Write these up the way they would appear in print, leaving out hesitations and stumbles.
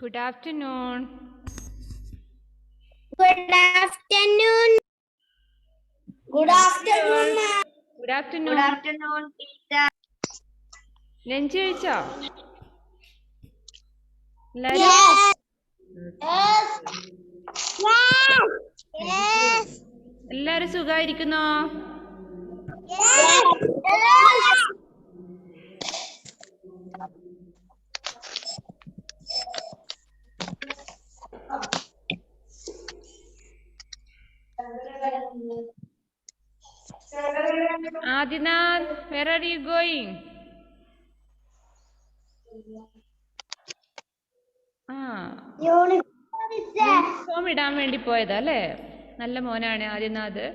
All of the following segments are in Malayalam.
Good afternoon. Good afternoon. Good afternoon, ma'am. Good afternoon. Good afternoon, teacher. Lunch കഴിച്ചോ? Yes. Yes. Yes. എല്ലാരും സുഖായിരിക്കുന്നോ? Yes. Adinath, where are you going? Uniform ഇടാൻ വേണ്ടി പോയതാ അല്ലേ? നല്ല മോനാണ് ആദിനാഥ്.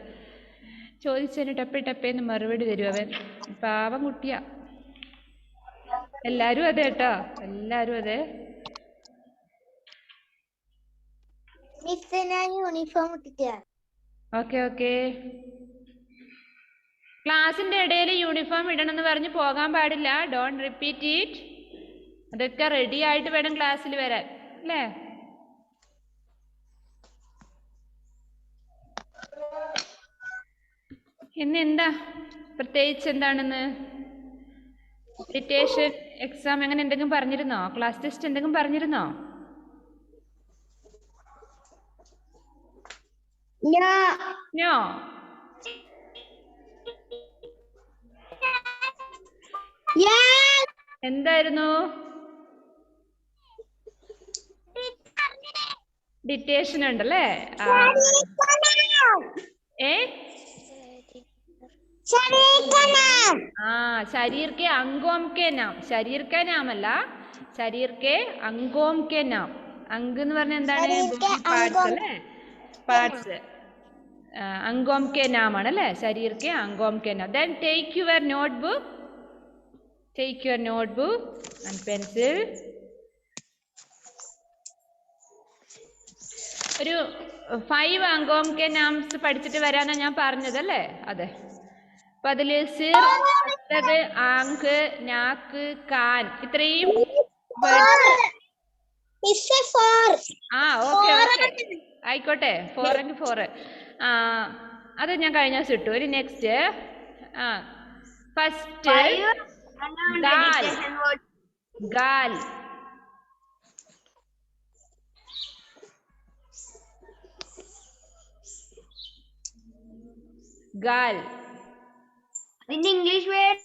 ചോദിച്ചതിന് ടപ്പേ ടപ്പേന്ന് മറുപടി തരും അവൻ. പാവം കുട്ടിയാ. എല്ലാരും അതെ കേട്ടോ, എല്ലാരും അതെ. Uniform okay. ക്ലാസിന്റെ ഇടയിൽ യൂണിഫോം ഇടണമെന്ന് പറഞ്ഞ് പോകാൻ പാടില്ല. Don't repeat it. അതൊക്കെ റെഡി ആയിട്ട് വേണം ക്ലാസ്സിൽ വരാൻ അല്ലേ? ഇന്ന് എന്താ പ്രത്യേകിച്ച് എന്താണെന്ന്? മെഡിറ്റേഷൻ എക്സാം അങ്ങനെ എന്തെങ്കിലും പറഞ്ഞിരുന്നോ? ക്ലാസ് ടെസ്റ്റ് എന്തെങ്കിലും പറഞ്ഞിരുന്നോ? നോ. എന്തായിരുന്നു? ഡിറ്റേഷൻ ഉണ്ടല്ലേ? शरीर के अंगों के नाम. शरीर का नाम അല്ല, शरीर के अंगों के नाम. अंग എന്ന് പറഞ്ഞാൽ എന്താണ്? പാർട്സ് അല്ലേ? പാർട്സ്. अंगों के नाम ആണല്ലേ? शरीर के अंगों के नाम. Then take your notebook. Take your notebook and pencil. ഒരു 5 अंगों के नाम्स പഠിച്ചിട്ട് വരാനാണ് ഞാൻ പറഞ്ഞതല്ലേ? അതെ. അപ്പൊ അതില് സിർ, മസ്തക്, ആങ്ക്, നാക്ക്, കാൻ, ഇത്രയും ഓക്കെ ആയിക്കോട്ടെ. 4 and 4. അത് ഞാൻ കഴിഞ്ഞ ദിവസം ഇട്ടു. ഒരു നെക്സ്റ്റ് ഫസ്റ്റ് ഗാൽ. ഗാൽ ഗാൽ. In English word,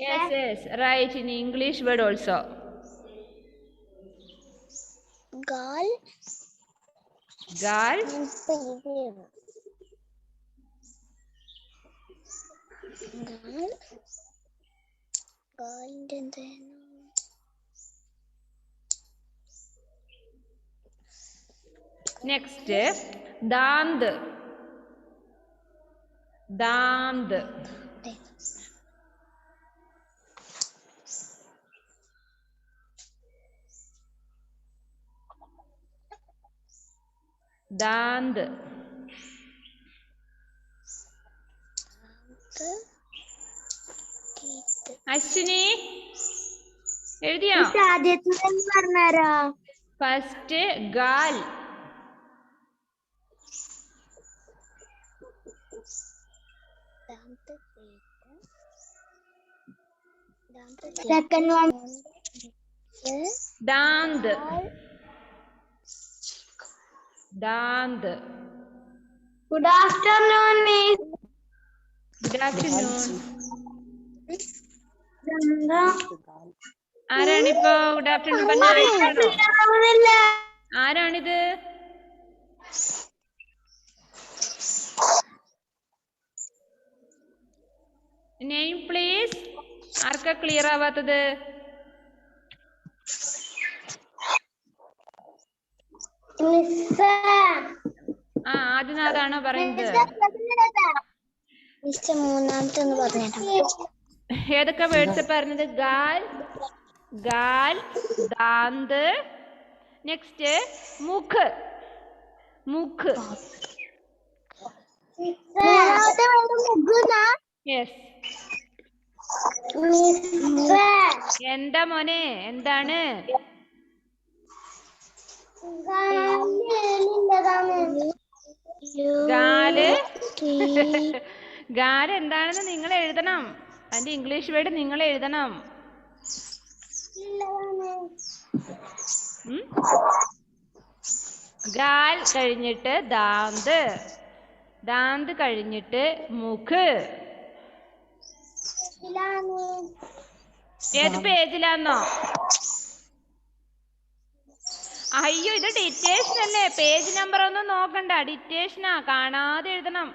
yes, right, in English word also. Gal. Gal. Next, dand. Dand. Dand. Ashwini എഴുതിയോ? ഫസ്റ്റ് ഗാൽ. Second one. Dand. Dand. Good afternoon, Miss. Good afternoon. ആരാണിപ്പോ ഗുഡ് ആഫ്റ്റർനൂൺ പറഞ്ഞ? ആരാണിത്? Name please. ആർക്കാ ക്ലിയർ ആവാത്തത്? ആദിനാഥാണോ പറയുന്നത്? ഏതൊക്കെ വേർഡ്സ് പറഞ്ഞത്? ഗാൽ, ഗാൽ, ദാന്ത്. നെക്സ്റ്റ് മുഖ്. മുഖ്. യെസ്. എന്താ മോനെ? എന്താണ്? ഗാല് ഗാല് എന്താണെന്ന് നിങ്ങൾ എഴുതണം. അതിന്റെ ഇംഗ്ലീഷ് വേർഡ് നിങ്ങൾ എഴുതണം. ഗാൽ കഴിഞ്ഞിട്ട് ദാന്ത്, ദാന്ത് കഴിഞ്ഞിട്ട് മുഖ്. ഏത് പേജിലാന്നോ? അയ്യോ, ഇത് ഡിറ്റേഷൻ അല്ലേ, പേജ് നമ്പർ ഒന്നും നോക്കണ്ട, ഡിറ്റേഷനാ, കാണാതെ എഴുതണം.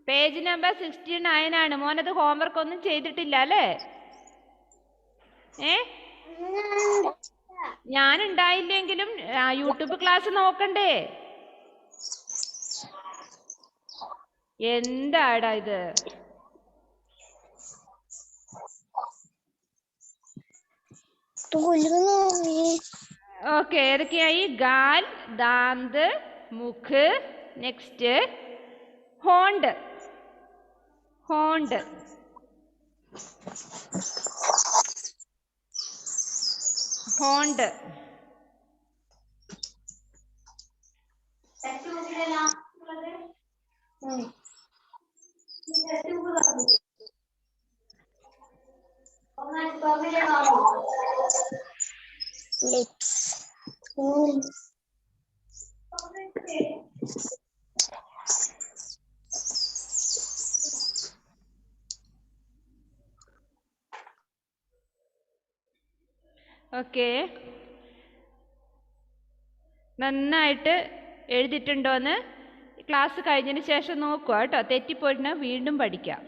പേജ് നമ്പർ 69 ആണ്. മോനത് ഹോംവർക്ക് ഒന്നും ചെയ്തിട്ടില്ല അല്ലേ? ഞാൻ ഉണ്ടായില്ലെങ്കിലും യൂട്യൂബ് ക്ലാസ് നോക്കണ്ടേ? എന്താടാ ഇത്? ഓക്കെ, ഏതൊക്കെയായി? ഗാൽ, ദാന്ത്, മുഖ്, നെക്സ്റ്റ് ഹോണ്ട്. ഹോണ്ട്, ഹോണ്ട്. ഓക്കെ, നന്നായിട്ട് എഴുതിയിട്ടുണ്ടോന്ന് ക്ലാസ് കഴിഞ്ഞതിന് ശേഷം നോക്കുക കേട്ടോ. തെറ്റിപ്പോയിട്ടുണ്ടെങ്കിൽ വീണ്ടും പഠിക്കാം.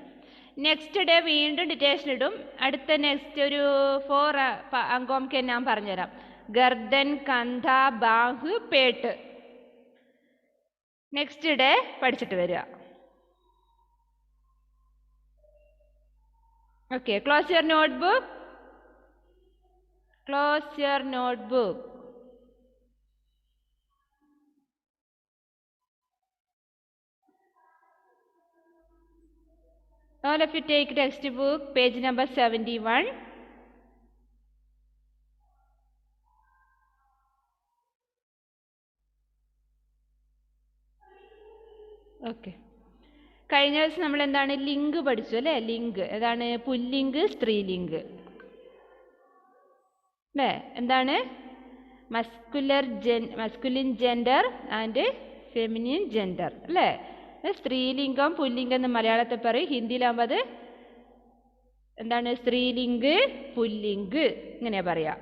നെക്സ്റ്റ് ഡേ വീണ്ടും ഡിറ്റേഷൻ ഇടും. അടുത്ത നെക്സ്റ്റ് ഒരു 4 അങ്കോംക്ക് ഞാൻ പറഞ്ഞുതരാം. ഗർദൻ, കന്ധ, ബാഹ്, പേട്ട്. നെക്സ്റ്റ് ഡേ പഠിച്ചിട്ട് വരിക. Okay, close your notebook. Close your notebook. All of you take textbook, page number 71. Okay, കഴിഞ്ഞ ദിവസം നമ്മൾ എന്താണ് ലിംഗ് പഠിച്ചു അല്ലേ? ലിംഗ് ഏതാണ്? പുല്ലിംഗ്, സ്ത്രീലിംഗ് അല്ലേ? എന്താണ്? Masculine gender and feminine gender അല്ലേ? സ്ത്രീലിംഗം, പുല്ലിംഗം എന്ന് മലയാളത്തിൽ പറയും. ഹിന്ദിയിലാകുമ്പോൾ അത് എന്താണ്? സ്ത്രീലിംഗ്, പുല്ലിംഗ് ഇങ്ങനെയാ പറയാ.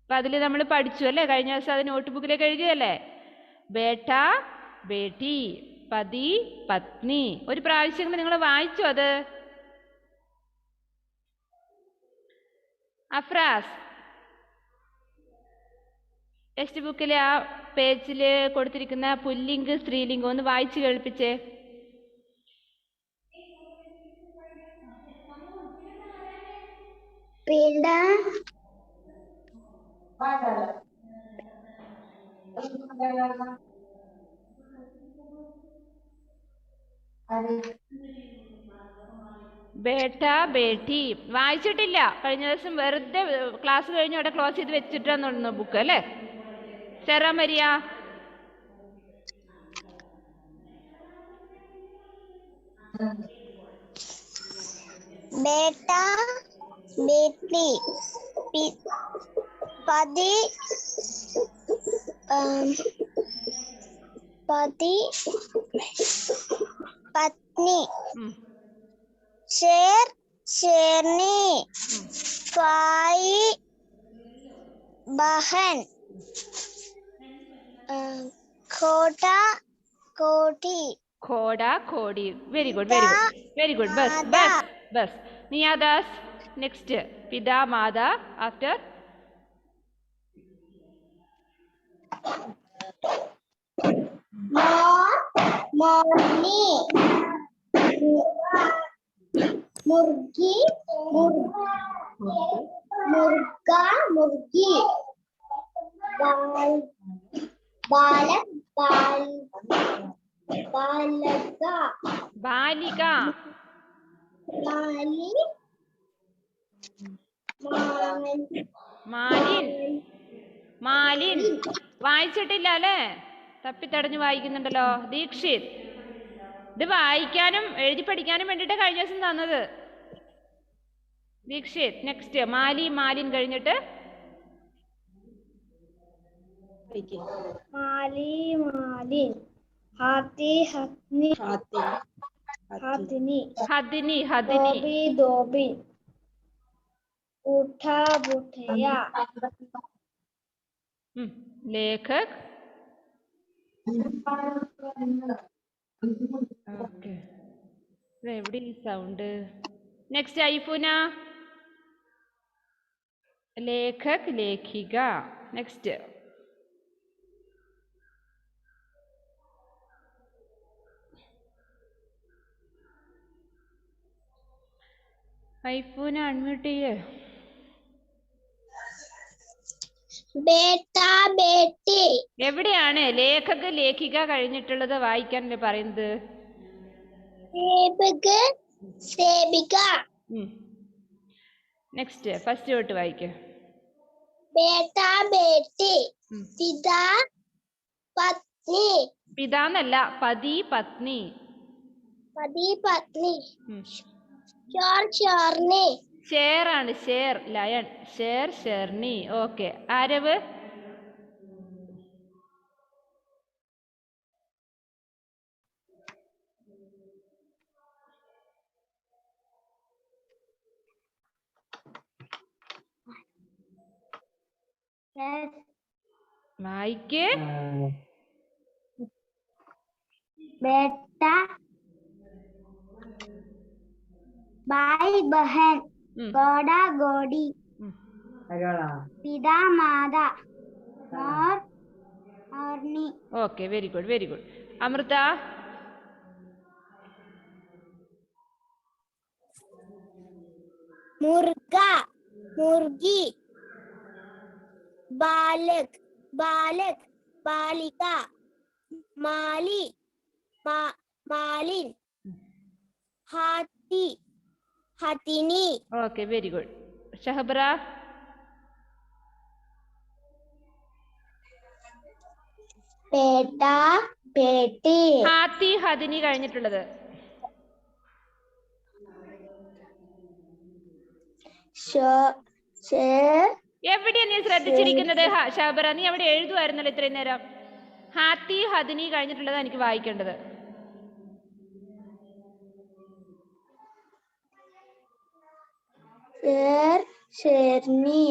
അപ്പം അതിൽ നമ്മൾ പഠിച്ചു അല്ലേ? കഴിഞ്ഞ ദിവസം അത് നോട്ട് ബുക്കിലേക്ക് എഴുതിയല്ലേ? ബേട്ട, ബേട്ടി, പതി, പത്നി. ഒരു പ്രാവശ്യം നിങ്ങൾ വായിച്ചു അത്? അഫ്രാസ്, ടെക്സ്റ്റ് ബുക്കിലെ ആ പേജിൽ കൊടുത്തിരിക്കുന്ന പുല്ലിംഗ്, സ്ത്രീലിംഗം ഒന്ന് വായിച്ചു കേൾപ്പിച്ചേ. ബേട്ട, ബേട്ടി വായിച്ചിട്ടില്ല. കഴിഞ്ഞ ദിവസം വെറുതെ ക്ലാസ് കഴിഞ്ഞ് അവിടെ ക്ലോസ് ചെയ്ത് വെച്ചിട്ടാന്ന് ബുക്ക് അല്ലേ? സെറാ മരിയ, ബേട്ട, ബേട്ടി, പതി, പത്നി, शेर, शेरनी, भाई, बहन, खोटा, कोठी, खोड़ा, Khori. Very good, very good, very good. बस बस बस. नियादास, नेक्स्ट पिता, माता. आफ्टर मोरनी, मुर्गी, मुर्गा, मुर्गी, बालक, बालिका, बालिका, माली, മാലിൻ മാലിൻ വായിച്ചിട്ടില്ല അല്ലേ? തപ്പിത്തടഞ്ഞു വായിക്കുന്നുണ്ടല്ലോ. ദീക്ഷിത്, ഇത് വായിക്കാനും എഴുതി പഠിക്കാനും വേണ്ടിയിട്ട് കഴിഞ്ഞ ദിവസം തന്നത്. ദീക്ഷിത്, നെക്സ്റ്റ്. മാലി മാലിൻ കഴിഞ്ഞിട്ട് മാലി മാലിൻ ഹാത്തി ഹത്നി ഹത്നി ഹദിനി ഹദിനി ധോബി ധോബി ബുഠ ബുഠയ ലേഖക്. ഓക്കെ, എവിടെ ഈ സൗണ്ട്? നെക്സ്റ്റ് ഐഫുന. ലേഖക് ലേഖിക. നെക്സ്റ്റ് ഐഫുന അൺമ്യൂട്ട് ചെയ്യേ. ബേട്ട ബേട്ടി എവിടെയാണ് ലേഖക് ലേഖിക കഴിഞ്ഞിട്ടുള്ളത് വായിക്കാനല്ലേ പറയുന്നത്? സേബക് സേബിക നെക്സ്റ്റ് ഫസ്റ്റ് തൊട്ട് വായിക്ക. ബേട്ട ബേട്ടി പിതാ പത്നി പിതാന്നല്ല, പതി പത്നി. പതി പത്നി ചോർ ചോർനി ഷേർ ആണ്, ഷേർ ലയൺ. ഷേർ ഷെർണി. ഓക്കെ, ആരവ്. വായിക്ക്. बेटा भाई बहन घोड़ा घोड़ी पिता माता मोर मोरनी. Okay, very good very good. Amrutha. मुर्गा मुर्गी बालक बालक बालिका माली मालिन हाथी हथिनी. Okay, very good. ഷഹബ്ര. बेटा बेटी ഹാത്തി ഹദിനി കഴിഞ്ഞിട്ടുള്ളത്. എവിടെയാ നീ ശ്രദ്ധിച്ചിരിക്കുന്നത്? ഷഹബ്ര, നീ അവിടെ എഴുതുമായിരുന്നല്ലോ ഇത്രയും നേരം. ഹാത്തി ഹദിനി കഴിഞ്ഞിട്ടുള്ളത് എനിക്ക് വായിക്കേണ്ടത്. शेरनी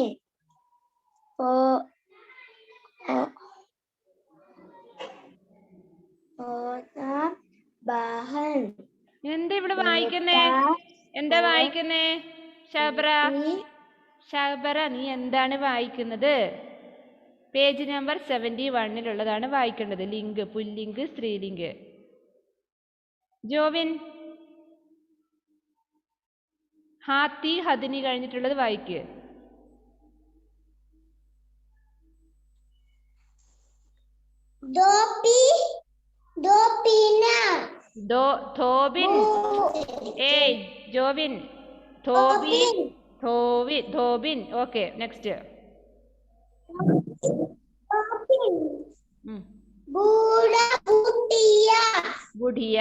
बहन. എന്താ ഇവിടെ വായിക്കുന്നേ? എന്താ വായിക്കുന്നേ ഷഹബ്ര? ഷഹബ്ര, നീ എന്താണ് വായിക്കുന്നത്? പേജ് നമ്പർ 71 വായിക്കേണ്ടത്. ലിംഗ്, പുല്ലിംഗ്, സ്ത്രീലിംഗ്. ജോവിൻ, ഹാത്തി ഹദിനി കഴിഞ്ഞിട്ടുള്ളത് വായിക്കുക. ധോബിൻ. ഏയ് ജോവിൻ. ധോബിൻ. Okay, next. ബുഡിയ.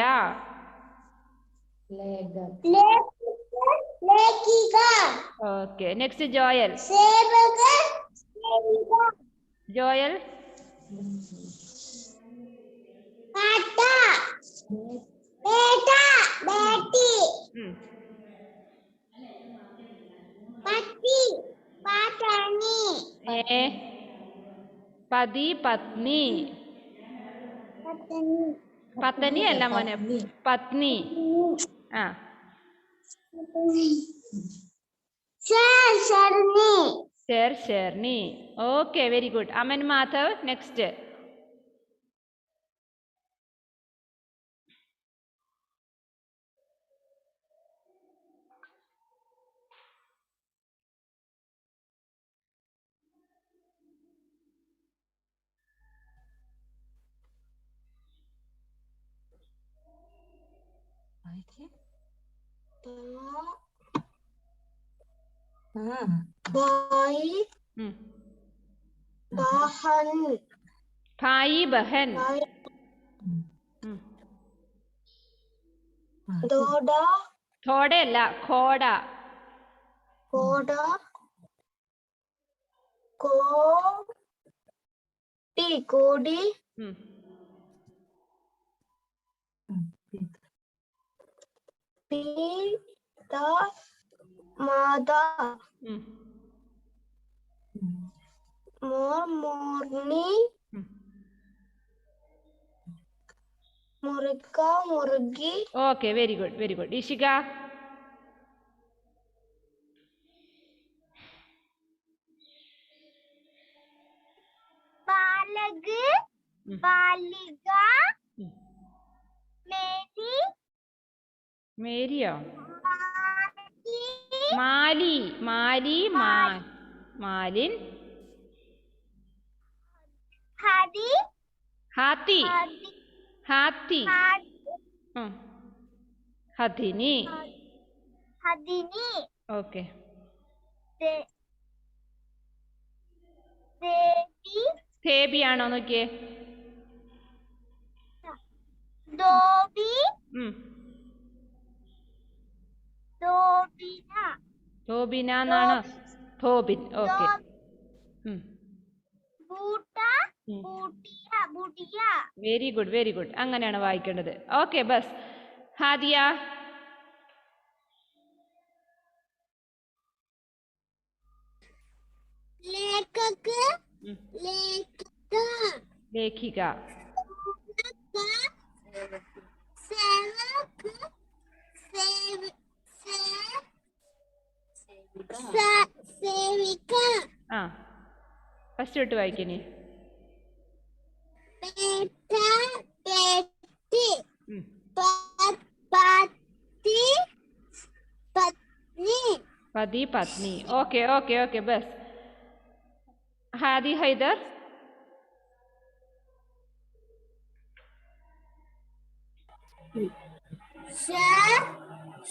Okay, next Joel. ജോയൽ. പതി പത്നി. പത്നി അല്ല മോനെ, പത്നി. ആ, ഷേർ ഷെർണി. Okay, very good. Aman Madhav, next. भाई बहन ഭായി ബഹൻ भाई ഉം. दोड़ा ഥോഡയല്ല ഖോഡ कोड़ा कोटी कोडी ഉം. पीता मादा ഉം. मोर मोरनी ഉം. मुर्गा मुर्गी okay very good very good. Ishika बालक ഉം. बालिका ഉം. मेरी മേരിയോ माली മാലി മാലിൻ हदी ഹാത്തി हदी ഹാത്തി ഉം. ഹഥിനി हदिनी ഓക്കെ देवी തേബിയാണോ നോക്കിയേ धोबी ഉം. धोबिना ധോബിന എന്നാണോ ധോബിൻ ഓക്കെ बूटा बूटिया बूटिया വെരി ഗുഡ് വെരി ഗുഡ്. അങ്ങനെയാണ് വായിക്കേണ്ടത്. Okay bus. ഹാദിയ लेखक ഉം. लेखिका ലേഖിക सेवक सेविका ആ ഫസ്റ്റ് തൊട്ട് വായിക്കണേ. बेटा बेटी ഉം. पति पत्नी പതി പത്നി ഓക്കെ ഓക്കെ ഓക്കെ ബസ്. ഹാദി ഹൈദർ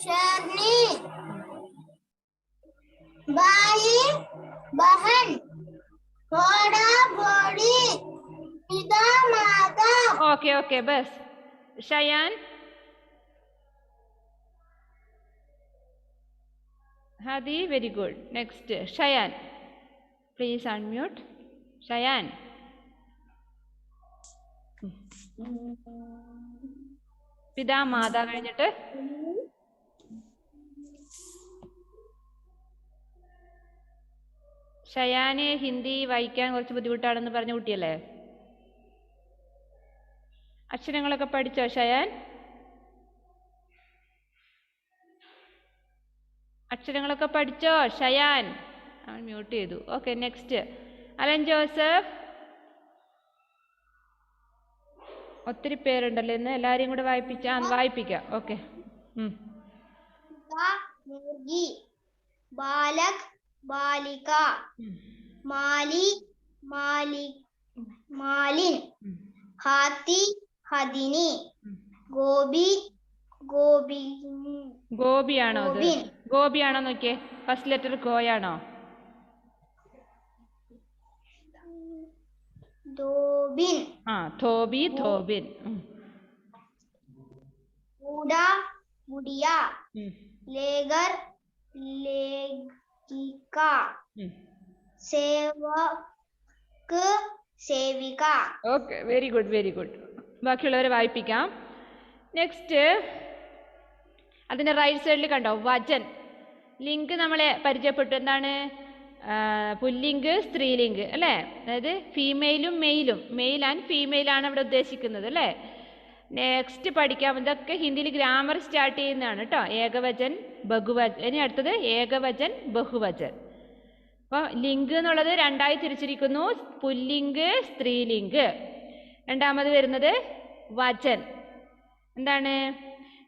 शर्नी भाई बहन घोड़ा घोड़ी पिता माता ഓക്കെ ഓക്കെ ബസ്. Shayan Hadi very good. Next Shayan please unmute. Shayan പിതാ മാതാ കഴിഞ്ഞിട്ട് ഷയാന് ഹിന്ദി വായിക്കാൻ കുറച്ച് ബുദ്ധിമുട്ടാണെന്ന് പറഞ്ഞ കുട്ടിയല്ലേ? അക്ഷരങ്ങളൊക്കെ പഠിച്ചോ ഷയാൻ? അക്ഷരങ്ങളൊക്കെ പഠിച്ചോ ഷയാൻ? അവൻ മ്യൂട്ട് ചെയ്തു. Okay next Alan Joseph. ഒത്തിരി പേരുണ്ടല്ലോ ഇന്ന്. എല്ലാരെയും കൂടെ വായിപ്പിക്കാം. ഓക്കെ मुर्गी बालक बालिका माली मालिन हाथी हदिनी गोबी ഗോപിയാണോ അത്? ഗോപിയാണോ നോക്കിയേ. ഫസ്റ്റ് ലെറ്റർ ഗോയാണോ? धोबिन ധോബി ധോബിൻ. बूढ़ा बुढ़िया लेगर लेगिका सेवक सेविका okay very good very good. ബാക്കിയുള്ളവരെ വായിപ്പിക്കാം. നെക്സ്റ്റ് അതിൻ്റെ റൈറ്റ് സൈഡിൽ കണ്ടോ വചൻ. ലിങ്ക് നമ്മളെ പരിചയപ്പെട്ടു. എന്താണ്? പുല്ലിംഗ് സ്ത്രീലിംഗ് അല്ലേ? അതായത് ഫീമെയിലും മെയിലും, മെയിൽ ആൻഡ് ഫീമെയിലാണ് ഇവിടെ ഉദ്ദേശിക്കുന്നത് അല്ലേ? നെക്സ്റ്റ് പഠിക്കാം. ഇതൊക്കെ ഹിന്ദിയിൽ ഗ്രാമർ സ്റ്റാർട്ട് ചെയ്യുന്നതാണ് കേട്ടോ. ഏകവചൻ ബഹുവചൻ. ഇനി അടുത്തത് ഏകവചൻ ബഹുവചൻ. അപ്പോൾ ലിംഗ് എന്നുള്ളത് രണ്ടായി തിരിച്ചിരിക്കുന്നു. പുല്ലിംഗ് സ്ത്രീലിംഗ്. രണ്ടാമത് വരുന്നത് വചൻ. എന്താണ്?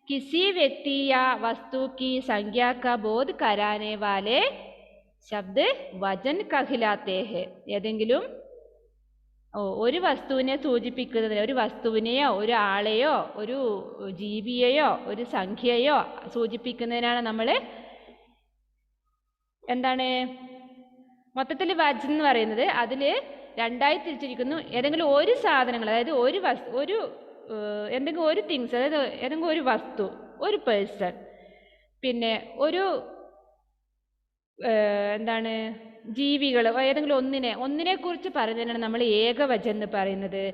കിസി വ്യക്തി യാ വസ്തു की संज्ञा का बोध कराने वाले शब्द वचन कहलाते हैं. ഏതെങ്കിലും ഒരു വസ്തുവിനെ സൂചിപ്പിക്കുന്നതിന്, ഒരു വസ്തുവിനെയോ ഒരു ആളെയോ ഒരു ജീവിയെയോ ഒരു സംഖ്യയോ സൂചിപ്പിക്കുന്നതിനാണ് നമ്മൾ എന്താണ് മൊത്തത്തിൽ വജ് എന്ന് പറയുന്നത് അതിൽ രണ്ടായി തിരിച്ചിരിക്കുന്നു. ഏതെങ്കിലും ഒരു സാധനങ്ങൾ, അതായത് ഒരു എന്തെങ്കിലും ഒരു തിങ്സ്, അതായത് ഏതെങ്കിലും ഒരു വസ്തു, ഒരു പേഴ്സൺ, പിന്നെ ഒരു എന്താണ് ജീവികൾ, ഏതെങ്കിലും ഒന്നിനെ കുറിച്ച് പറയുന്നതിനാണ് നമ്മൾ ഏകവചനം എന്ന് പറയുന്നത്.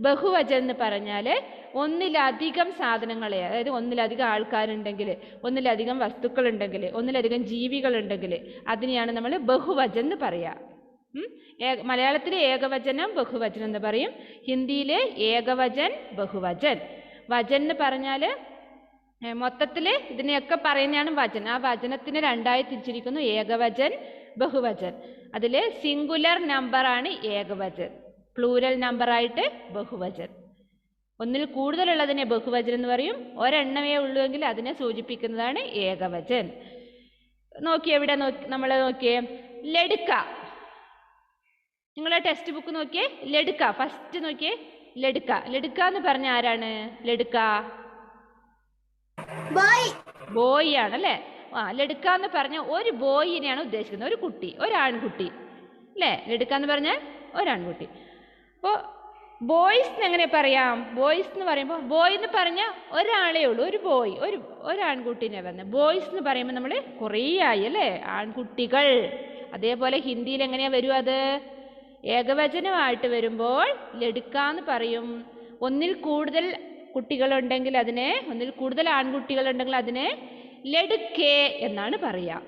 ബഹുവചനം എന്ന് പറഞ്ഞാൽ ഒന്നിലധികം സാധനങ്ങളെ, അതായത് ഒന്നിലധികം ആൾക്കാരുണ്ടെങ്കിൽ, ഒന്നിലധികം വസ്തുക്കളുണ്ടെങ്കിൽ, ഒന്നിലധികം ജീവികളുണ്ടെങ്കിൽ അതിനെയാണ് നമ്മൾ ബഹുവചനം എന്ന് പറയുക. മലയാളത്തിൽ ഏകവചനം ബഹുവചനം എന്ന് പറയും. ഹിന്ദിയിൽ ഏകവചൻ ബഹുവചൻ. വചൻ എന്ന് പറഞ്ഞാൽ മൊത്തത്തിൽ ഇതിനെയൊക്കെ പറയുന്നതാണ് വചൻ. ആ വചനത്തിന് രണ്ടായി തിരിച്ചിരിക്കുന്നു, ഏകവചൻ ബഹുവചൻ. അതിൽ സിംഗുലർ നമ്പറാണ് ഏകവചൻ, പ്ലൂരൽ നമ്പറായിട്ട് ബഹുവചൻ. ഒന്നിൽ കൂടുതലുള്ളതിനെ ബഹുവചൻ എന്ന് പറയും. ഒരെണ്ണമേ ഉള്ളൂവെങ്കിൽ അതിനെ സൂചിപ്പിക്കുന്നതാണ് ഏകവചൻ. നോക്കിയേ, ഇവിടെ നമ്മൾ നോക്കിയേ, ലഡ്ക. നിങ്ങളെ ടെക്സ്റ്റ് ബുക്ക് നോക്കിയേ, ലഡ്ക ഫസ്റ്റ് നോക്കിയേ, ലഡ്ക. ലഡ്ക എന്ന് പറഞ്ഞ ആരാണ്? ലഡ്ക ബോയ് ആണല്ലേ. ലഡ്ക എന്ന് പറഞ്ഞ ഒരു ബോയിനെയാണ് ഉദ്ദേശിക്കുന്നത്, ഒരു കുട്ടി, ഒരാൺകുട്ടി അല്ലേ. ലഡ്ക എന്ന് പറഞ്ഞാൽ ഒരാൺകുട്ടി. അപ്പോൾ ബോയ്സ് എങ്ങനെ പറയാം? ബോയ്സ് എന്ന് പറയുമ്പോൾ, ബോയ് എന്ന് പറഞ്ഞാൽ ഒരാളേ ഉള്ളൂ, ഒരു ബോയ്, ഒരാൺകുട്ടീനെ പറഞ്ഞത്. ബോയ്സ് എന്ന് പറയുമ്പോൾ നമ്മൾ കുറേ ആയി അല്ലേ, ആൺകുട്ടികൾ. അതേപോലെ ഹിന്ദിയിൽ എങ്ങനെയാ വരും? അത് ഏകവചനമായിട്ട് വരുമ്പോൾ ലഡ്ക എന്ന് പറയും. ഒന്നിൽ കൂടുതൽ കുട്ടികളുണ്ടെങ്കിൽ അതിനെ, ഒന്നിൽ കൂടുതൽ ആൺകുട്ടികളുണ്ടെങ്കിൽ അതിനെ ലഡ്കെ എന്നാണ് പറയുക.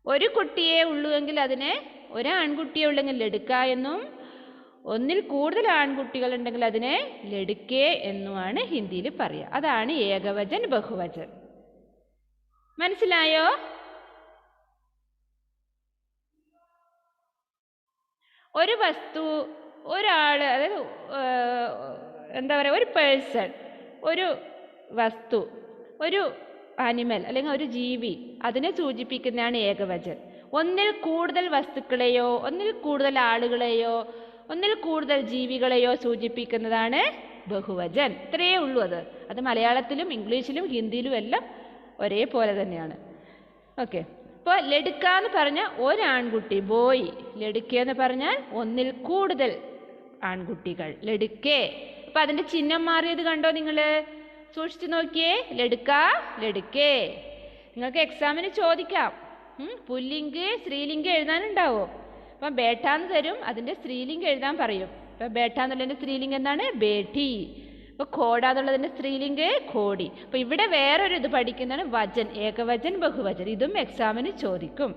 ഒരു കുട്ടിയെ ഉള്ളുവെങ്കിൽ അതിനെ, ഒരാൺകുട്ടിയെ ഉള്ളെങ്കിൽ ലഡ്ക എന്നും, ഒന്നിൽ കൂടുതൽ ആൺകുട്ടികൾ ഉണ്ടെങ്കിൽ അതിനെ ലഡ്കെ എന്നുമാണ് ഹിന്ദിയിൽ പറയുക. അതാണ് ഏകവചൻ ബഹുവചൻ. മനസ്സിലായോ? ഒരു വസ്തു, ഒരാൾ, അതായത് എന്താ പറയുക, ഒരു പേഴ്സൺ, ഒരു വസ്തു, ഒരു ആനിമൽ അല്ലെങ്കിൽ ഒരു ജീവി, അതിനെ സൂചിപ്പിക്കുന്നതാണ് ഏകവചൻ. ഒന്നിൽ കൂടുതൽ വസ്തുക്കളെയോ ഒന്നിൽ കൂടുതൽ ആളുകളെയോ ഒന്നിൽ കൂടുതൽ ജീവികളെയോ സൂചിപ്പിക്കുന്നതാണ് ബഹുവചൻ. ഇത്രയേ ഉള്ളൂ. അത് മലയാളത്തിലും ഇംഗ്ലീഷിലും ഹിന്ദിയിലും എല്ലാം ഒരേപോലെ തന്നെയാണ്. ഓക്കെ. ഇപ്പോൾ ലഡ്ക എന്ന് പറഞ്ഞാൽ ഒരാൺകുട്ടി, ബോയ്. ലഡ്ക എന്ന് പറഞ്ഞാൽ ഒന്നിൽ കൂടുതൽ ആൺകുട്ടികൾ, ലഡ്കെ. അപ്പം അതിൻ്റെ ചിഹ്നം മാറിയത് കണ്ടോ നിങ്ങൾ? സൂക്ഷിച്ചു നോക്കിയേ, ലഡ്ക ലഡ്കെ. നിങ്ങൾക്ക് എക്സാമിന് ചോദിക്കാം, പുല്ലിംഗ് സ്ത്രീലിംഗം എഴുതാനുണ്ടാവോ? അപ്പം ബേട്ടാന്ന് തരും, അതിൻ്റെ സ്ത്രീലിംഗം എഴുതാൻ പറയും. അപ്പം ബേട്ട എന്നുള്ളതിൻ്റെ സ്ത്രീലിംഗം എന്താണ്? ബേട്ടി. അപ്പോൾ ഖോഡ എന്നുള്ളതിൻ്റെ സ്ത്രീലിംഗം ഖോഡി. അപ്പോൾ ഇവിടെ വേറൊരു ഇത് പഠിക്കുന്നതാണ് വചൻ, ഏകവചൻ ബഹുവചൻ. ഇതും എക്സാമിന് ചോദിക്കും.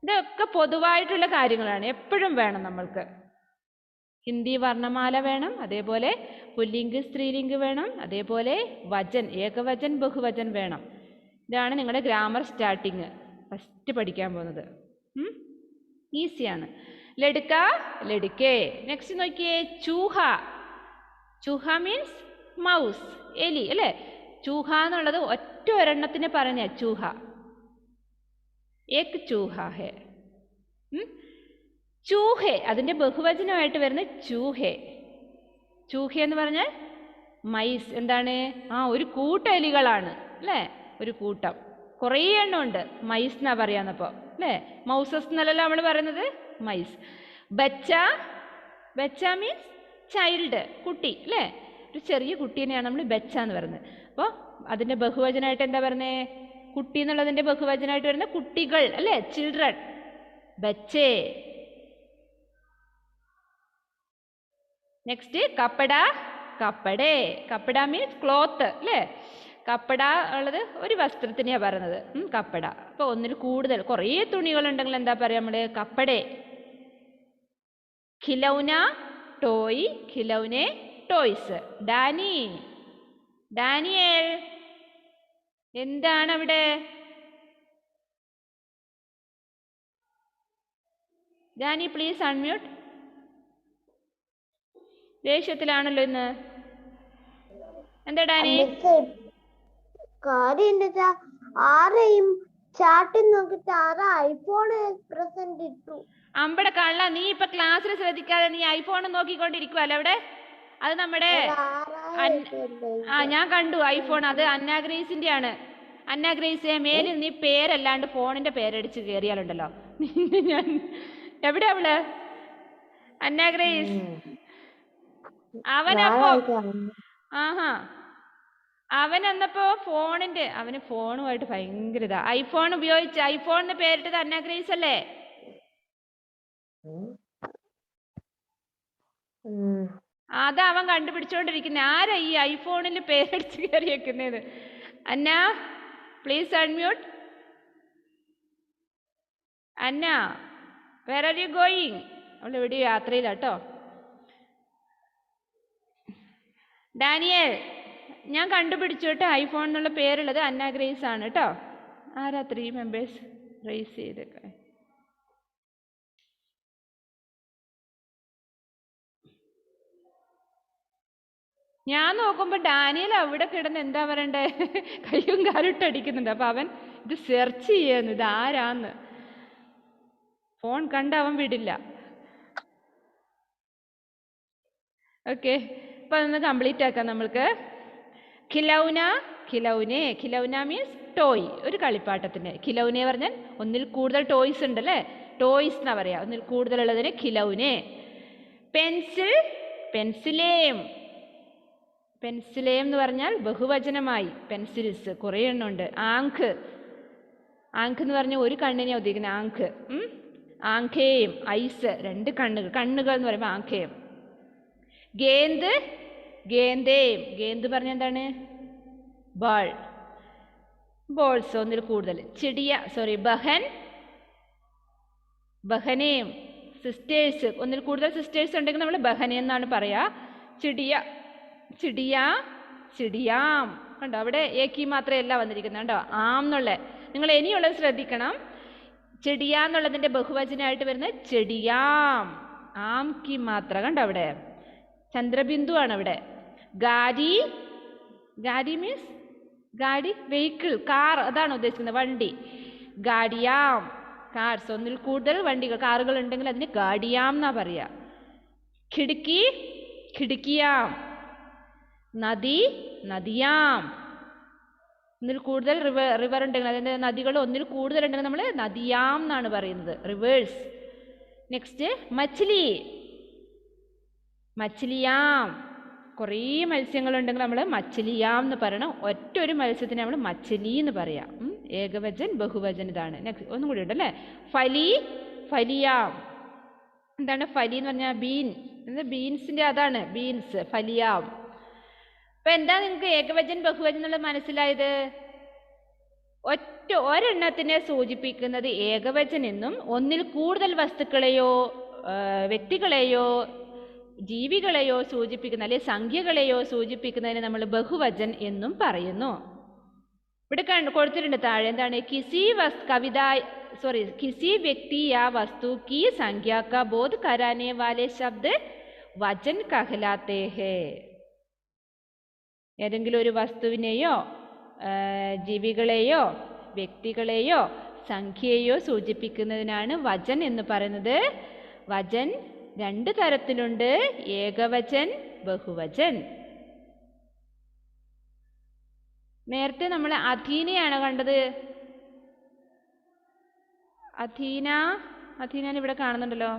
ഇതൊക്കെ പൊതുവായിട്ടുള്ള കാര്യങ്ങളാണ്, എപ്പോഴും വേണം നമ്മൾക്ക്. ഹിന്ദി വർണ്ണമാല വേണം, അതേപോലെ പുല്ലിംഗ് സ്ത്രീലിംഗ് വേണം, അതേപോലെ വചൻ, ഏകവചൻ ബഹുവചൻ വേണം. ഇതാണ് നിങ്ങളുടെ ഗ്രാമർ സ്റ്റാർട്ടിങ് ഫസ്റ്റ് പഠിക്കാൻ പോകുന്നത്. ഈസിയാണ്. ലഡ്ക ലഡ്കെ. നെക്സ്റ്റ് നോക്കിയേ, ചൂഹ. ചൂഹ മീൻസ് മൗസ്, എലി അല്ലേ. ചൂഹ എന്നുള്ളത് ഒറ്റ ഒരെണ്ണത്തിന് പറഞ്ഞ ചൂഹ, ഏക് ചൂഹ ഹേ. ചൂഹെ, അതിൻ്റെ ബഹുവചനമായിട്ട് വരുന്ന ചൂഹെ. ചൂഹെ എന്ന് പറഞ്ഞാൽ മൈസ്. എന്താണ്? ഒരു കൂട്ടം എലികളാണ് അല്ലേ, ഒരു കൂട്ടം, കുറേ എണ്ണം ഉണ്ട്. മൈസ് എന്നാ പറയാന്നപ്പോൾ അല്ലേ. മൗസസ് എന്നല്ലല്ലോ നമ്മൾ പറയുന്നത്, mice. Becha, Becha means child, കുട്ടി അല്ലേ. ഒരു ചെറിയ കുട്ടീനെയാണ് നമ്മൾ ബച്ച എന്ന് പറയുന്നത്. അപ്പോൾ അതിൻ്റെ ബഹുവചനമായിട്ട് എന്താ പറയുന്നത്? കുട്ടി എന്നുള്ളതിൻ്റെ ബഹുവചനമായിട്ട് വരുന്ന കുട്ടികൾ അല്ലേ, ചിൽഡ്രൻ, ബച്ചേ. നെക്സ്റ്റ് കപ്പട, കപ്പടേ. കപ്പട മീൻസ് ക്ലോത്ത് അല്ലേ. കപ്പട ഉള്ളത് ഒരു വസ്ത്രത്തിനെയാണ് പറയുന്നത്, കപ്പട. അപ്പോൾ ഒന്നിൽ കൂടുതൽ കുറേ തുണികളുണ്ടെങ്കിൽ എന്താ പറയുക നമ്മൾ? കപ്പടേ. ഖിലൗന, ടോയ്, ഖിലൗനെ, ടോയ്സ്. ഡാനി, ഡാനിയേൽ, എന്താണ് അവിടെ? Dani please unmute. ദേഷ്യത്തിലാണല്ലോ ഇന്ന്. എന്താ ഡാനി? കാര്യം എന്താ, ആരെയും ചാട്ടിൽ നോക്കിട്ട് ആരാ ഐഫോൺ പ്രസന്റ് ഇട്ടു. അമ്പടെ കള്ള, നീ ഇപ്പൊ ക്ലാസ്സിൽ ശ്രദ്ധിക്കാതെ നീ ഐഫോൺ നോക്കിക്കൊണ്ടിരിക്കുവല്ലോ അവിടെ. അത് നമ്മുടെ ഞാൻ കണ്ടു ഐഫോൺ, അത് അന്നാഗ്രേസിന്റെ ആണ്. അന്ന ഗ്രേസ് മേലിൽ നീ പേരല്ലാണ്ട് ഫോണിന്റെ പേരടിച്ച് കയറിയാലുണ്ടല്ലോ ഞാൻ എവിടെ അവള് അന്ന ഗ്രേസ് അവനപ്പോ ആഹാ അവനെന്നപ്പോ അവന് ഫോണുമായിട്ട് ഭയങ്കര ഇതാ. ഐഫോൺ ഉപയോഗിച്ച് ഐഫോണിന് പേരിട്ടത് അന്ന ഗ്രേസ് അല്ലേ? അതാ അവൻ കണ്ടുപിടിച്ചോണ്ടിരിക്കുന്നത് ആരാ ഈ ഐഫോണിൽ പേരടിച്ച് കയറി വെക്കുന്നത്. Anna please unmute. Anna where are you going? അവൾ എവിടെ യാത്രയിലാട്ടോ. ഡാനിയൽ ഞാൻ കണ്ടുപിടിച്ചു കേട്ടോ, ഐഫോൺ എന്നുള്ള പേരുള്ളത് അന്ന ഗ്രേസ് ആണ് കേട്ടോ. ആരാ 3 മെമ്പേഴ്സ് റേസ് ചെയ്തൊക്കെ? ഞാൻ നോക്കുമ്പോൾ ഡാനിയൽ അവിടെ കിടന്ന് എന്താ പറയണ്ടേ, കയ്യും കാലിട്ടടിക്കുന്നുണ്ട്. അപ്പൊ അവൻ ഇത് സെർച്ച് ചെയ്യുന്നു, ഇത് ആരാന്ന്. ഫോൺ കണ്ട് അവൻ വിടില്ല. ഓക്കെ, അപ്പൊ അതൊന്ന് കംപ്ലീറ്റ് ആക്കാം നമ്മൾക്ക്. ഖിലൗന, ഖിലൗനെ, ഖിലൗന മീൻസ് ടോയ്, ഒരു കളിപ്പാട്ടത്തിന്. ഖിലൗനെ പറഞ്ഞാൽ ഒന്നിൽ കൂടുതൽ ടോയ്സ് ഉണ്ടല്ലേ, ടോയ്സ് എന്നാ പറയാ. ഒന്നിൽ കൂടുതലുള്ളതിന് ഖിലൗനെ. പെൻസിൽ, പെൻസിലേം. പെൻസിലേം എന്ന് പറഞ്ഞാൽ ബഹുവചനമായി. പെൻസിൽസ് കുറേ എണ്ണം ഉണ്ട്. ആങ്ക്, ആങ്ക് എന്ന് പറഞ്ഞാൽ ഒരു കണ്ണിനെ ഉദ്ദേശിക്കുന്നത് ആങ്ക്. ആങ്കേയും, ഐസ് 2 കണ്ണുകൾ, കണ്ണുകൾ എന്ന് പറയുമ്പോൾ ആങ്കേയും. ഗേന്ത്, ഗേന്തേയും. ഗേന്ത് പറഞ്ഞാൽ എന്താണ്? ബാൾ, ബോൾസ് ഒന്നിൽ കൂടുതൽ. ബഹൻ, ബഹനേം. സിസ്റ്റേഴ്സ്, ഒന്നിൽ കൂടുതൽ സിസ്റ്റേഴ്സ് ഉണ്ടെങ്കിൽ നമ്മൾ ബഹനെ എന്നാണ് പറയാ. ചിടിയ, ചിടിയ, ചിടിയാം. കണ്ടോ അവിടെ ഏക്കി മാത്രമേ എല്ലാം വന്നിരിക്കുന്നത് കണ്ടോ, ആം എന്നുള്ള. നിങ്ങൾ ഇനിയുള്ളത് ശ്രദ്ധിക്കണം. ചെടിയ എന്നുള്ളതിന്റെ ബഹുവചനമായിട്ട് വരുന്ന ചെടിയാം, ആം കി മാത്ര. കണ്ടോ അവിടെ ചന്ദ്രബിന്ദു ആണ് അവിടെ. ഗാരി, ഗാരി മീൻസ് ഗാഡി, വെഹിക്കിൾ, കാർ, അതാണ് ഉദ്ദേശിക്കുന്നത്, വണ്ടി. ഗാഡിയാം, കാർസ്, ഒന്നിൽ കൂടുതൽ വണ്ടികൾ, കാറുകൾ ഉണ്ടെങ്കിൽ അതിന് ഗാഡിയാം എന്നാ പറയാ. ഖിടുക്കി, ഖിടുക്കിയാം. നദി, നദിയാം. ഒന്നിൽ കൂടുതൽ റിവർ ഉണ്ടെങ്കിൽ, അതിൻ്റെ നദികൾ ഒന്നിൽ കൂടുതൽ ഉണ്ടെങ്കിൽ നമ്മൾ നദിയാം എന്നാണ് പറയുന്നത്, റിവേഴ്സ്. നെക്സ്റ്റ് മച്ഛലി, മച്ഛലിയാം. കുറേ മത്സ്യങ്ങളുണ്ടെങ്കിൽ നമ്മൾ മച്ഛലിയാം എന്ന് പറയണം. ഒറ്റ ഒരു മത്സ്യത്തിന് നമ്മൾ മച്ഛലി എന്ന് പറയാം. ഏകവചൻ, ബഹുവചൻ ഇതാണ്. നെക്സ്റ്റ് ഒന്നും കൂടി ഉണ്ടല്ലേ. ഫലി, ഫലിയാം. എന്താണ് ഫലി എന്ന് പറഞ്ഞാൽ? ബീൻ, ബീൻസിന്റെ അതാണ് ബീൻസ്, ഫലിയാം. അപ്പൊ എന്താ നിങ്ങൾക്ക് ഏകവചൻ ബഹുവചൻ എന്നുള്ളത് മനസ്സിലായത്? ഒരെണ്ണത്തിനെ സൂചിപ്പിക്കുന്നത് ഏകവചൻ എന്നും ഒന്നിൽ കൂടുതൽ വസ്തുക്കളെയോ വ്യക്തികളെയോ ജീവികളെയോ സൂചിപ്പിക്കുന്ന അല്ലെങ്കിൽ സംഖ്യകളെയോ സൂചിപ്പിക്കുന്നതിന് നമ്മൾ ബഹുവചൻ എന്നും പറയുന്നു. ഇവിടെ കൊടുത്തിട്ടുണ്ട് താഴെ എന്താണ്? किसी व्यक्ति या वस्तु की संख्या का बोध कराने वाले शब्द वचन कहलाते हैं. ഏതെങ്കിലും ഒരു വസ്തുവിനെയോ ജീവികളെയോ വ്യക്തികളെയോ സംഖ്യയെയോ സൂചിപ്പിക്കുന്നതിനാണ് വചൻ എന്ന് പറയുന്നത്. വചൻ 2 തരത്തിലുണ്ട്, ഏകവചൻ, ബഹുവചൻ. നേരത്തെ നമ്മൾ അധീനയാണ് കണ്ടത്. അധീന, അധീന ഇവിടെ കാണുന്നുണ്ടല്ലോ.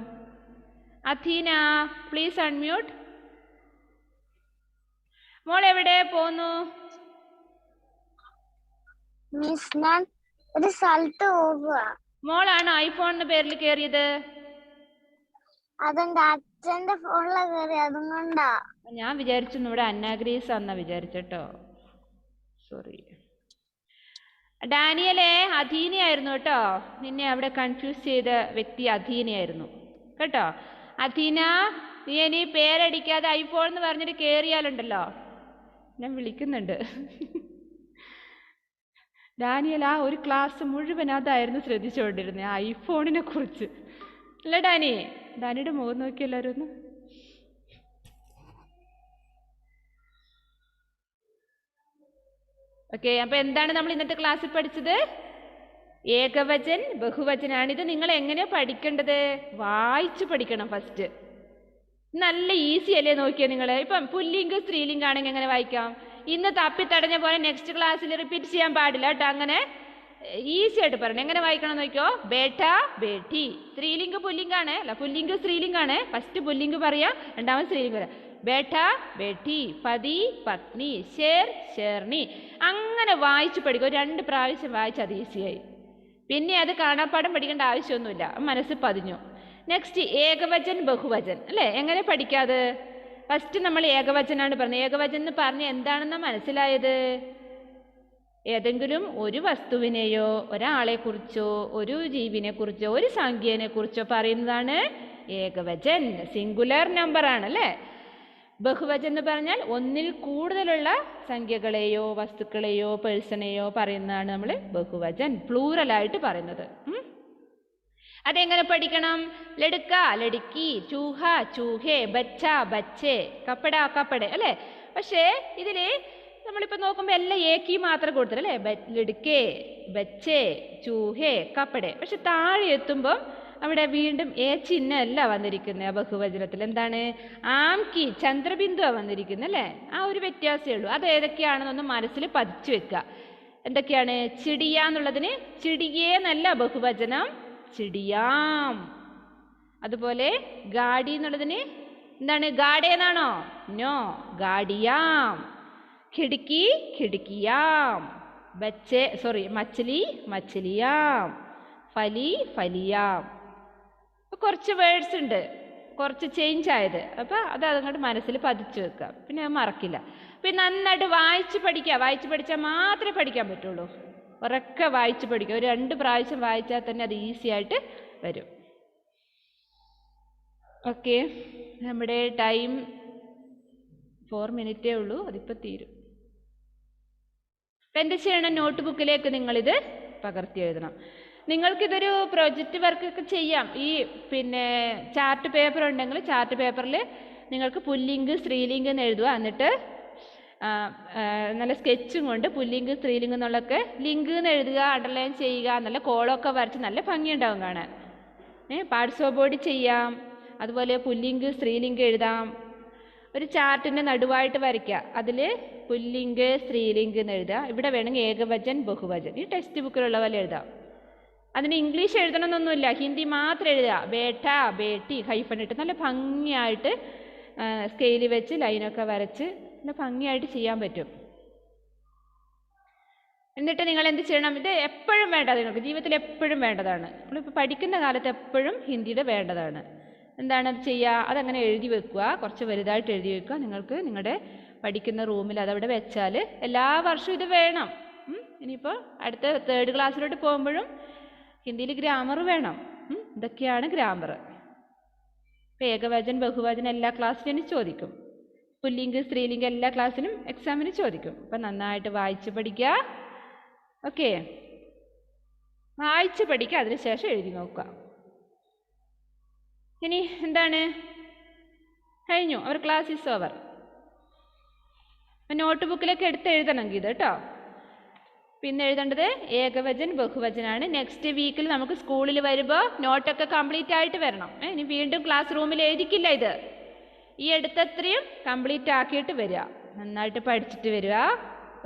അധീന പ്ലീസ് അൺമ്യൂട്ട്. മോൾ എവിടെ പോന്നു? മോളാണ് ഐഫോൺ എന്ന പേരിൽ കയറിയത്? അച്ഛന്റെ ഫോണിലാ കയറി, അതുകൊണ്ടാ. ഞാൻ വിചാരിച്ചു ഇവിടെ അന്നാഗ്രീസ് എന്നാ വിചാരിച്ചോ. സോറി. ഡാനിയലെ അധീനയായിരുന്നു കേട്ടോ. നിന്നെ അവിടെ കൺഫ്യൂസ് ചെയ്ത വ്യക്തി അധീനയായിരുന്നു കേട്ടോ. അധീന, നീ ഇനി പേരടിക്കാതെ ഐഫോൺ എന്ന് പറഞ്ഞിട്ട് കയറിയാലുണ്ടല്ലോ ഞാൻ വിളിക്കുന്നുണ്ട്. ഡാനിയൽ ആ ഒരു ക്ലാസ് മുഴുവൻ അതായിരുന്നു ശ്രദ്ധിച്ചുകൊണ്ടിരുന്നത്, ആ ഐഫോണിനെ കുറിച്ച്. അല്ല ഡാനി? ഡാനിയുടെ മുഖം നോക്കി എല്ലാവരും ഒന്ന്. ഓക്കെ, അപ്പൊ എന്താണ് നമ്മൾ ഇന്നത്തെ ക്ലാസ്സിൽ പഠിച്ചത്? ഏകവചൻ, ബഹുവചനാണ്. ഇത് നിങ്ങൾ എങ്ങനെയാ പഠിക്കേണ്ടത്? വായിച്ചു പഠിക്കണം ഫസ്റ്റ്. നല്ല ഈസി അല്ലേ? നോക്കിയാൽ നിങ്ങൾ ഇപ്പം പുല്ലിംഗം സ്ത്രീലിംഗം ആണെങ്കിൽ എങ്ങനെ വായിക്കാം? ഇന്ന് തപ്പിത്തടഞ്ഞ പോലെ നെക്സ്റ്റ് ക്ലാസ്സിൽ റിപ്പീറ്റ് ചെയ്യാൻ പാടില്ല കേട്ടോ. അങ്ങനെ ഈസി ആയിട്ട് പറയണം. എങ്ങനെ വായിക്കണം നോക്കിയോ? ബേട്ട ബേട്ടി. സ്ത്രീലിംഗ പുല്ലിംഗാണ്, അല്ല പുല്ലിംഗ സ്ത്രീലിംഗാണ്. ഫസ്റ്റ് പുല്ലിംഗ് പറയാ, രണ്ടാമത് സ്ത്രീലിംഗം പറയാം. ബേട്ട ബേട്ടി, പതി പത്നി, ഷേർ ഷേർണി. അങ്ങനെ വായിച്ചു പഠിക്കും. ഒരു 2 പ്രാവശ്യം വായിച്ച് അത് ഈസിയായി. പിന്നെ അത് കാണാപ്പാഠം പഠിക്കേണ്ട ആവശ്യമൊന്നുമില്ല, മനസ്സിൽ പതിഞ്ഞു. നെക്സ്റ്റ് ഏകവചൻ ബഹുവചൻ അല്ലേ? എങ്ങനെ പഠിക്കാത്? ഫസ്റ്റ് നമ്മൾ ഏകവചനാണ് പറഞ്ഞത്. ഏകവചൻ എന്ന് പറഞ്ഞ് എന്താണെന്നാ മനസ്സിലായത്? ഏതെങ്കിലും ഒരു വസ്തുവിനെയോ ഒരാളെക്കുറിച്ചോ ഒരു ജീവിനെ കുറിച്ചോ ഒരു സംഖ്യേനെ കുറിച്ചോ പറയുന്നതാണ് ഏകവചൻ. സിംഗുലർ നമ്പർ ആണ് അല്ലേ? ബഹുവചൻ എന്ന് പറഞ്ഞാൽ ഒന്നിൽ കൂടുതലുള്ള സംഖ്യകളെയോ വസ്തുക്കളെയോ പേഴ്സണെയോ പറയുന്നതാണ് നമ്മൾ ബഹുവചൻ, പ്ലൂറലായിട്ട് പറയുന്നത്. അതെങ്ങനെ പഠിക്കണം? ലടുക്ക ലടുക്കി, ചൂഹ ചൂഹേ, ബച്ച ബച്ചേ, കപ്പട കപ്പടെ അല്ലേ? പക്ഷേ ഇതില് നമ്മളിപ്പോൾ നോക്കുമ്പോൾ എല്ലാം ഏക്കി മാത്രം കൊടുത്തല്ലേ? ലടുക്കേ ബച്ചേ ചൂഹേ കപ്പടെ. പക്ഷെ താഴെ എത്തുമ്പം അവിടെ വീണ്ടും ചിഹ്നമല്ല വന്നിരിക്കുന്നത്. ആ ബഹുവചനത്തിൽ എന്താണ്? ആംകി ചന്ദ്രബിന്ദുവാണ് വന്നിരിക്കുന്നത് അല്ലേ? ആ ഒരു വ്യത്യാസമേ ഉള്ളൂ. അത് ഏതൊക്കെയാണെന്നൊന്ന് മനസ്സിൽ പതിച്ചു വെക്കുക. എന്തൊക്കെയാണ്? ചിടിയ എന്നുള്ളതിന് ചിടിയേ എന്നല്ല ബഹുവചനം, ചിടിയാം. അതുപോലെ ഗാഡി എന്നുള്ളതിന് എന്താണ്? ഗാഡേന്നാണോ? നോ, ഗാഡിയാം. ഖിടുക്കി ഖിടുക്കിയാം. മച്ചലി മച്ചലിയാം. ഫലി ഫലിയാം. കുറച്ച് വേർഡ്സ് ഉണ്ട്, കുറച്ച് ചേഞ്ച് ആയത്. അപ്പം അത് അങ്ങോട്ട് മനസ്സിൽ പതിച്ചു വെക്കുക, പിന്നെ അത് മറക്കില്ല. പിന്നെ നന്നായിട്ട് വായിച്ച് പഠിക്കുക. വായിച്ച് പഠിച്ചാൽ മാത്രമേ പഠിക്കാൻ പറ്റുള്ളൂ. ഉറക്കെ വായിച്ച് പഠിക്കുക. ഒരു 2 പ്രാവശ്യം വായിച്ചാൽ തന്നെ അത് ഈസി ആയിട്ട് വരും. ഓക്കെ, നമ്മുടെ ടൈം 4 മിനിറ്റേ ഉള്ളൂ, അതിപ്പോൾ തീരും. അപ്പം എന്ത് ചെയ്യണം? നോട്ട് ബുക്കിലേക്ക് നിങ്ങളിത് പകർത്തി എഴുതണം. നിങ്ങൾക്കിതൊരു പ്രൊജക്റ്റ് വർക്കൊക്കെ ചെയ്യാം. ഈ പിന്നെ ചാർട്ട് പേപ്പർ ഉണ്ടെങ്കിൽ ചാർട്ട് പേപ്പറിൽ നിങ്ങൾക്ക് പുല്ലിംഗ് സ്ത്രീലിംഗ് എന്ന് എഴുതുക. എന്നിട്ട് നല്ല സ്കെച്ചും കൊണ്ട് പുല്ലിംഗ് സ്ത്രീലിംഗ് എന്നുള്ളതൊക്കെ ലിങ്ക് എന്ന് എഴുതുക, അണ്ടർലൈൻ ചെയ്യുക. നല്ല കോളമൊക്കെ വരച്ച് നല്ല ഭംഗിയുണ്ടാവും കാണാൻ. പാർട്സ് ഓഫ് ബോഡി ചെയ്യാം. അതുപോലെ പുല്ലിംഗ് സ്ത്രീലിംഗ് എഴുതാം. ഒരു ചാർട്ടിൻ്റെ നടുവായിട്ട് വരയ്ക്കുക, അതിൽ പുല്ലിംഗ് സ്ത്രീലിംഗ് എന്ന് എഴുതുക. ഇവിടെ വേണമെങ്കിൽ ഏകവചൻ ബഹുവചൻ ഈ ടെക്സ്റ്റ് ബുക്കിലുള്ള പോലെ എഴുതാം. അതിന് ഇംഗ്ലീഷ് എഴുതണമെന്നൊന്നുമില്ല, ഹിന്ദി മാത്രം എഴുതുക. ബേട്ട ബേട്ടി ഹൈഫൻ ഇട്ട് നല്ല ഭംഗിയായിട്ട് സ്കെയിൽ വെച്ച് ലൈനൊക്കെ വരച്ച് നല്ല ഭംഗിയായിട്ട് ചെയ്യാൻ പറ്റും. എന്നിട്ട് നിങ്ങൾ എന്ത് ചെയ്യണം? ഇത് എപ്പോഴും വേണ്ടത്, നിങ്ങൾക്ക് ജീവിതത്തിൽ എപ്പോഴും വേണ്ടതാണ്. നമ്മളിപ്പോൾ പഠിക്കുന്ന കാലത്ത് എപ്പോഴും ഹിന്ദിയുടെ വേണ്ടതാണ്. എന്താണ് അത് ചെയ്യുക? അതങ്ങനെ എഴുതി വെക്കുക, കുറച്ച് വലുതായിട്ട് എഴുതി വെക്കുക. നിങ്ങൾക്ക് നിങ്ങളുടെ പഠിക്കുന്ന റൂമിൽ അതവിടെ വെച്ചാൽ എല്ലാ വർഷവും ഇത് വേണം. ഇനിയിപ്പോൾ അടുത്ത 3rd ക്ലാസ്സിലോട്ട് പോകുമ്പോഴും ഹിന്ദിയിൽ ഗ്രാമർ വേണം. ഇതൊക്കെയാണ് ഗ്രാമർ. ഇപ്പോൾ ഏകവചൻ ബഹുവചൻ എല്ലാ ക്ലാസ്സിലും ചോദിക്കും. പുല്ലിംഗ് സ്ത്രീലിംഗ് എല്ലാ ക്ലാസ്സിലും എക്സാമിന് ചോദിക്കും. അപ്പം നന്നായിട്ട് വായിച്ച് പഠിക്കുക. ഓക്കെ, വായിച്ച് പഠിക്കുക, അതിനുശേഷം എഴുതി നോക്കുക. ഇനി എന്താണ്? കഴിഞ്ഞു, അവർ ക്ലാസ് ഈസ് ഓവർ. നോട്ട് ബുക്കിലൊക്കെ എടുത്ത് എഴുതണമെങ്കിൽ ഇത് കേട്ടോ. പിന്നെ എഴുതേണ്ടത് ഏകവചൻ ബഹുവചനാണ്. നെക്സ്റ്റ് വീക്കിൽ നമുക്ക് സ്കൂളിൽ വരുമ്പോൾ നോട്ടൊക്കെ കംപ്ലീറ്റ് ആയിട്ട് വരണം. ഇനി വീണ്ടും ക്ലാസ് റൂമിൽ എഴുതിക്കില്ല. ഇത് ഈ എടുത്തത്രയും കംപ്ലീറ്റ് ആക്കിയിട്ട് വരിക, നന്നായിട്ട് പഠിച്ചിട്ട് വരിക.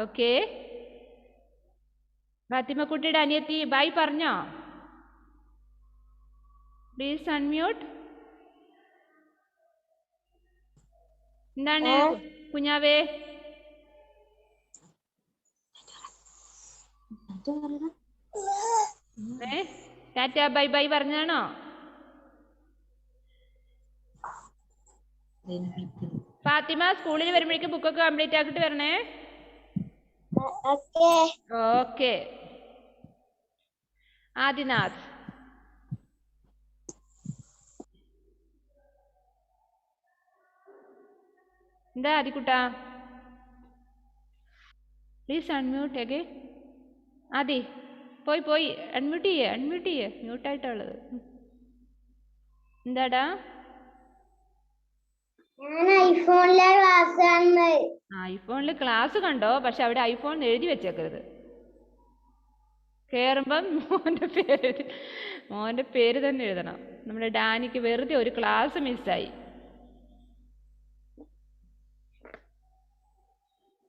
ഓക്കെ, ഫാത്തിമക്കുട്ടിയുടെ അനിയത്തി ബൈ പറഞ്ഞോ? Please unmute. എന്താണ് കുഞ്ഞാവേ? ടാറ്റ ബൈ ബൈ പറഞ്ഞാണോ? ഫാത്തിമ സ്കൂളിൽ വരുമ്പോഴേക്കും ബുക്കൊക്കെ കംപ്ലീറ്റ് ആക്കിയിട്ട് വരണേ. ഓക്കെ. ആദിനാഥ് എന്താ ആദിക്കുട്ടാ? Please unmute അഗേ. ആദി പോയി അൺമ്യൂട്ട് ചെയ്യേ മ്യൂട്ടായിട്ടുള്ളത്. എന്താടാ? ഐഫോണിൽ ക്ലാസ് കണ്ടോ? പക്ഷെ അവിടെ ഐഫോൺ എഴുതി വെച്ചേക്കരുത്. കയറുമ്പം മോൻ്റെ പേര് തന്നെ എഴുതണം. നമ്മുടെ ഡാനിക്ക് വെറുതെ ഒരു ക്ലാസ് മിസ്സായി.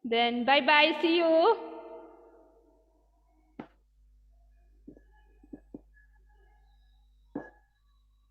Then bye bye. See you.